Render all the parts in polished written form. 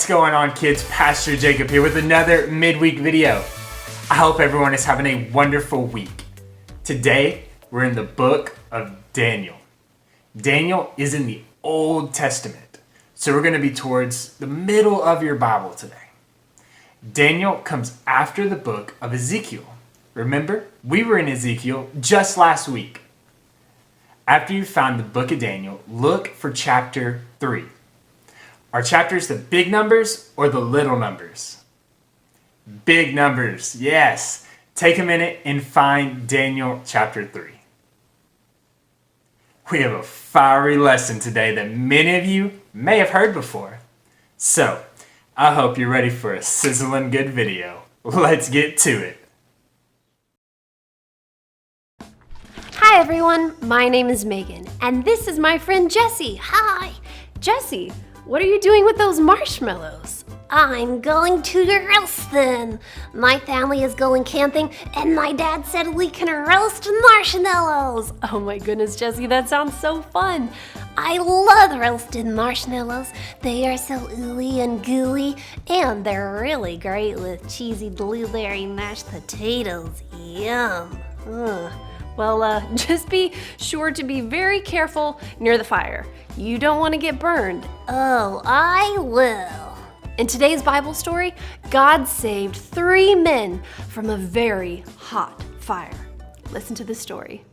What's going on, kids? Pastor Jacob here with another midweek video. I hope everyone is having a wonderful week. Today, we're in the book of Daniel. Daniel is in the Old Testament, so we're going to be towards the middle of your Bible today. Daniel comes after the book of Ezekiel. Remember, we were in Ezekiel just last week. After you found the book of Daniel, look for chapter 3. Are chapters the big numbers or the little numbers? Big numbers, yes. Take a minute and find Daniel chapter 3. We have a fiery lesson today that many of you may have heard before. So, I hope you're ready for a sizzling good video. Let's get to it. Hi everyone, my name is Megan, and this is my friend Jessie. Hi! Jessie, what are you doing with those marshmallows? I'm going to roast them. My family is going camping, and my dad said we can roast marshmallows. Oh my goodness, Jessie, that sounds so fun. I love roasted marshmallows. They are so ooey and gooey, and they're really great with cheesy blueberry mashed potatoes. Yum. Well, just be sure to be very careful near the fire. You don't want to get burned. Oh, I will. In today's Bible story, God saved 3 men from a very hot fire. Listen to the story.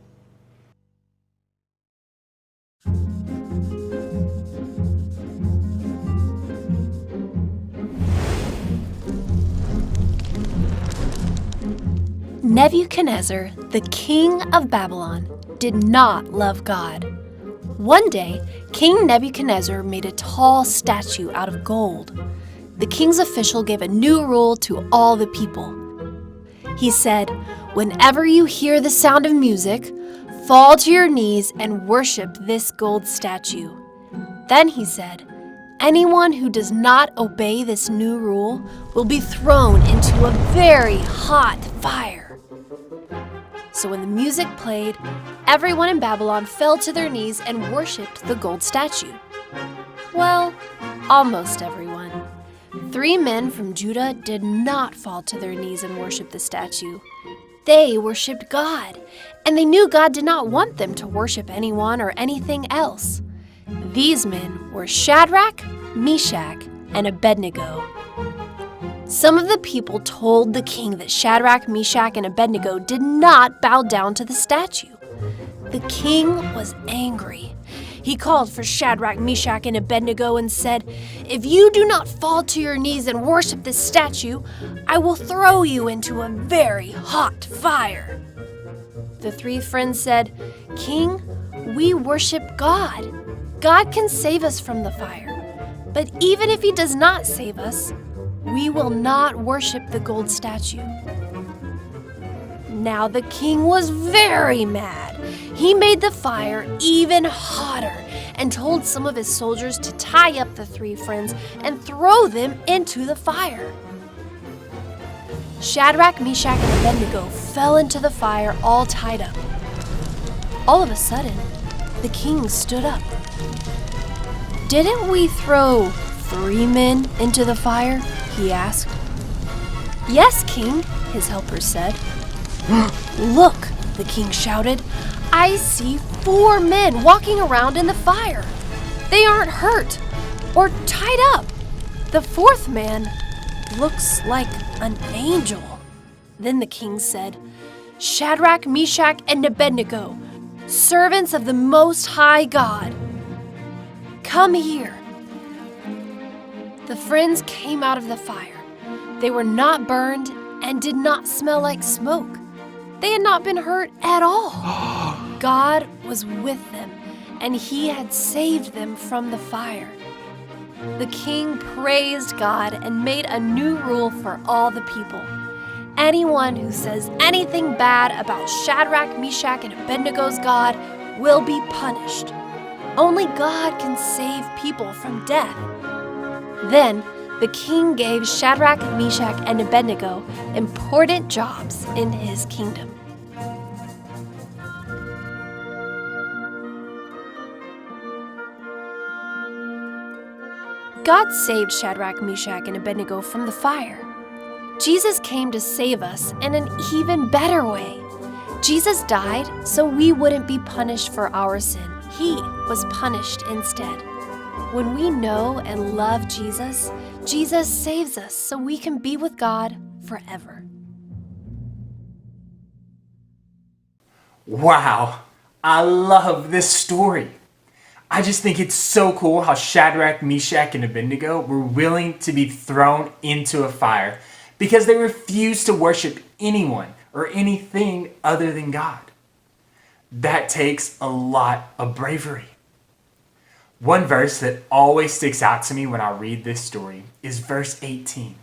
Nebuchadnezzar, the king of Babylon, did not love God. One day, King Nebuchadnezzar made a tall statue out of gold. The king's official gave a new rule to all the people. He said, "Whenever you hear the sound of music, fall to your knees and worship this gold statue." Then he said, "Anyone who does not obey this new rule will be thrown into a very hot fire." So when the music played, everyone in Babylon fell to their knees and worshipped the gold statue. Well, almost everyone. 3 men from Judah did not fall to their knees and worship the statue. They worshipped God, and they knew God did not want them to worship anyone or anything else. These men were Shadrach, Meshach, and Abednego. Some of the people told the king that Shadrach, Meshach, and Abednego did not bow down to the statue. The king was angry. He called for Shadrach, Meshach, and Abednego and said, "If you do not fall to your knees and worship this statue, I will throw you into a very hot fire." The 3 friends said, "King, we worship God. God can save us from the fire. But even if he does not save us, we will not worship the gold statue." Now the king was very mad. He made the fire even hotter and told some of his soldiers to tie up the 3 friends and throw them into the fire. Shadrach, Meshach, and Abednego fell into the fire all tied up. All of a sudden, the king stood up. "Didn't we throw 3 men into the fire?" he asked. "Yes, king," his helpers said. "Look," the king shouted, "I see 4 men walking around in the fire. They aren't hurt or tied up. The 4th man looks like an angel." Then the king said, "Shadrach, Meshach, and Abednego, servants of the Most High God, come here." The friends came out of the fire. They were not burned and did not smell like smoke. They had not been hurt at all. God was with them, and he had saved them from the fire. The king praised God and made a new rule for all the people. Anyone who says anything bad about Shadrach, Meshach, and Abednego's God will be punished. Only God can save people from death. Then the king gave Shadrach, Meshach, and Abednego important jobs in his kingdom. God saved Shadrach, Meshach, and Abednego from the fire. Jesus came to save us in an even better way. Jesus died so we wouldn't be punished for our sin. He was punished instead. When we know and love Jesus, Jesus saves us so we can be with God forever. Wow, I love this story. I just think it's so cool how Shadrach, Meshach, and Abednego were willing to be thrown into a fire because they refused to worship anyone or anything other than God. That takes a lot of bravery. One verse that always sticks out to me when I read this story is verse 18.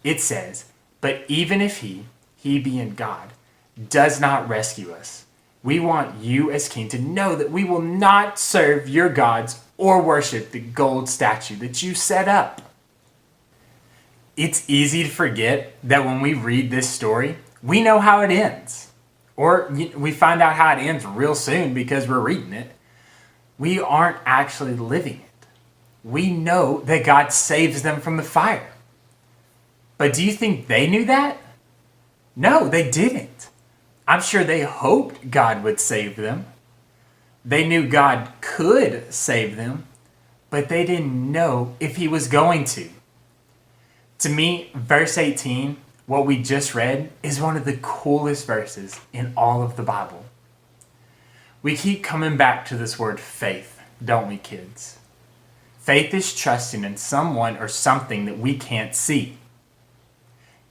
It says, "But even if he being God, does not rescue us, we want you as king to know that we will not serve your gods or worship the gold statue that you set up." It's easy to forget that when we read this story, we know how it ends. Or we find out how it ends real soon because we're reading it. We aren't actually living it. We know that God saves them from the fire. But do you think they knew that? No, they didn't. I'm sure they hoped God would save them. They knew God could save them, but they didn't know if he was going to. To me, verse 18, what we just read, is one of the coolest verses in all of the Bible. We keep coming back to this word faith, don't we, kids? Faith is trusting in someone or something that we can't see.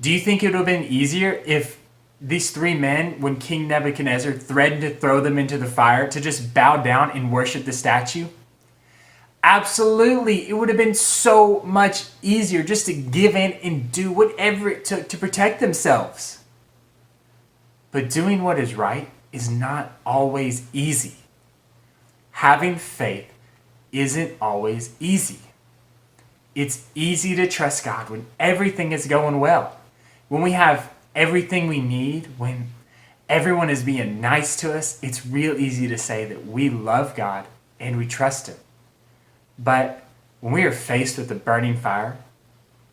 Do you think it would have been easier if these three men, when King Nebuchadnezzar threatened to throw them into the fire, to just bow down and worship the statue? Absolutely. It would have been so much easier just to give in and do whatever it took to protect themselves. But doing what is right is not always easy. Having faith isn't always easy. It's easy to trust God when everything is going well, when we have everything we need, when everyone is being nice to us. It's real easy to say that we love God and we trust him. But when we are faced with a burning fire,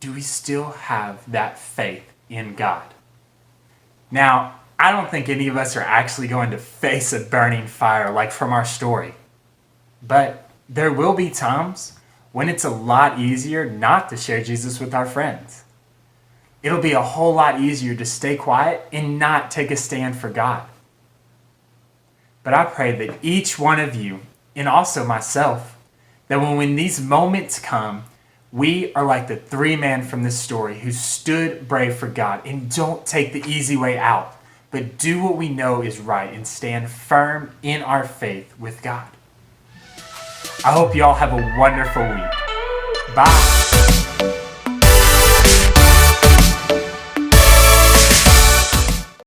do we still have that faith in God? Now, I don't think any of us are actually going to face a burning fire like from our story. But there will be times when it's a lot easier not to share Jesus with our friends. It'll be a whole lot easier to stay quiet and not take a stand for God. But I pray that each one of you, and also myself, that when these moments come, we are like the three men from this story who stood brave for God and don't take the easy way out, but do what we know is right and stand firm in our faith with God. I hope you all have a wonderful week. Bye.